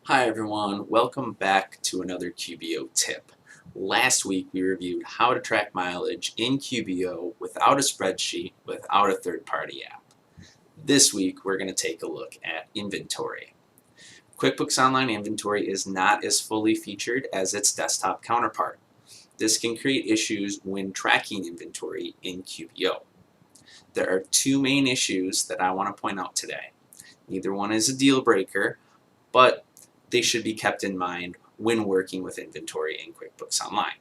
Hi everyone, welcome back to another QBO tip. Last week we reviewed how to track mileage in QBO without a spreadsheet, without a third-party app. This week we're going to take a look at inventory. QuickBooks Online inventory is not as fully featured as its desktop counterpart. This can create issues when tracking inventory in QBO. There are two main issues that I want to point out today. Neither one is a deal breaker, but they should be kept in mind when working with inventory in QuickBooks Online.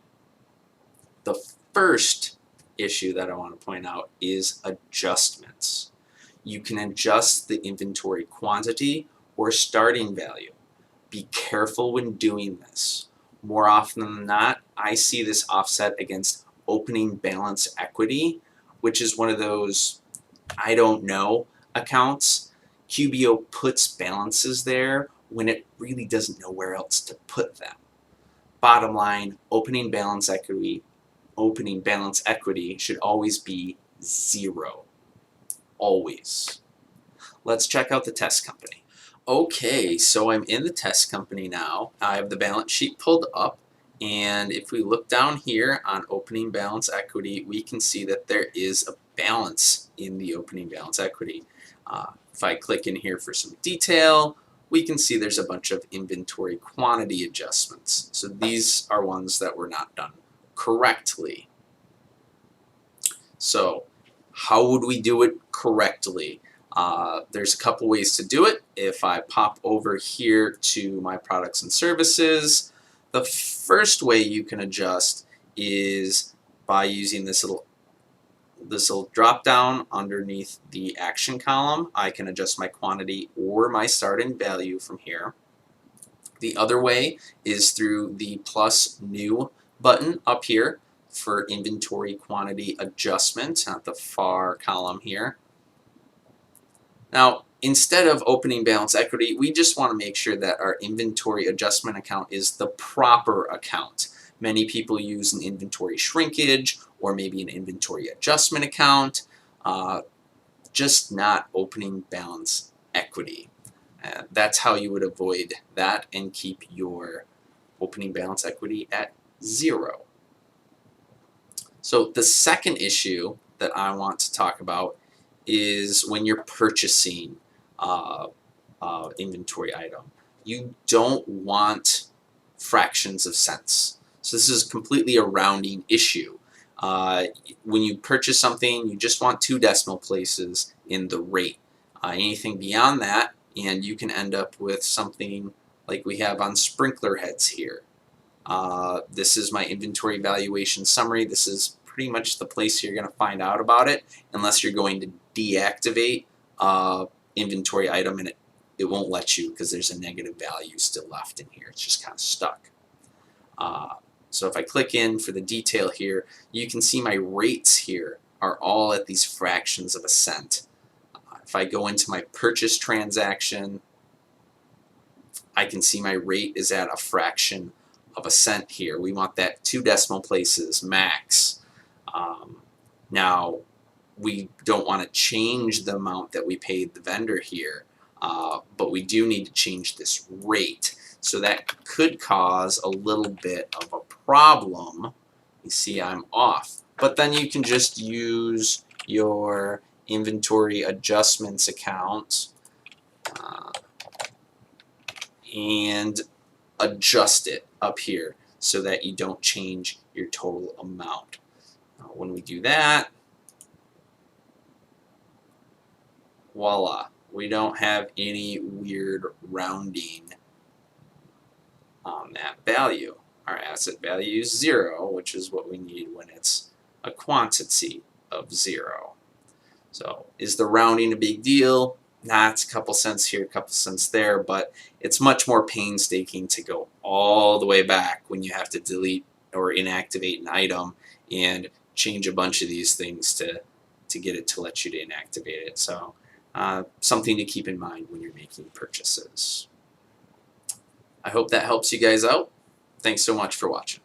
The first issue that I want to point out is adjustments. You can adjust the inventory quantity or starting value. Be careful when doing this. More often than not, I see this offset against opening balance equity, which is one of those I don't know accounts. QBO puts balances there when it really doesn't know where else to put them. Bottom line, opening balance equity should always be 0. Always. Let's check out the test company. Okay, so I'm in the test company now. I have the balance sheet pulled up, and if we look down here on opening balance equity, we can see that there is a balance in the opening balance equity. If I click in here for some detail, we can see there's a bunch of inventory quantity adjustments. So these are ones that were not done correctly. So how would we do it correctly? There's a couple ways to do it. If I pop over here to my products and services, the first way you can adjust is by using this little drop down underneath the action column. I can adjust my quantity or my starting value from here. The other way is through the plus new button up here for inventory quantity adjustment at the far column here. Now, instead of opening balance equity, we just want to make sure that our inventory adjustment account is the proper account. Many people use an inventory shrinkage or maybe an inventory adjustment account, just not opening balance equity. That's how you would avoid that and keep your opening balance equity at 0. So the second issue that I want to talk about is when you're purchasing inventory item. You don't want fractions of cents. So this is completely a rounding issue. When you purchase something, you just want 2 decimal places in the rate. Anything beyond that, and you can end up with something like we have on sprinkler heads here. This is my inventory valuation summary. This is pretty much the place you're going to find out about it, unless you're going to deactivate inventory item, and it won't let you because there's a negative value still left in here. It's just kind of stuck. So if I click in for the detail here, you can see my rates here are all at these fractions of a cent. If I go into my purchase transaction, I can see my rate is at a fraction of a cent here. We want that 2 decimal places max. Now, we don't want to change the amount that we paid the vendor here, but we do need to change this rate. So that could cause a little bit of a problem. You see I'm off. But then you can just use your inventory adjustments account and adjust it up here so that you don't change your total amount. When we do that, voila, we don't have any weird rounding on that value. Our asset value is 0, which is what we need when it's a quantity of 0. So is the rounding a big deal? Nah, it's a couple cents here, a couple cents there, but it's much more painstaking to go all the way back when you have to delete or inactivate an item and change a bunch of these things to get it to let you to inactivate it. So something to keep in mind when you're making purchases. I hope that helps you guys out. Thanks so much for watching.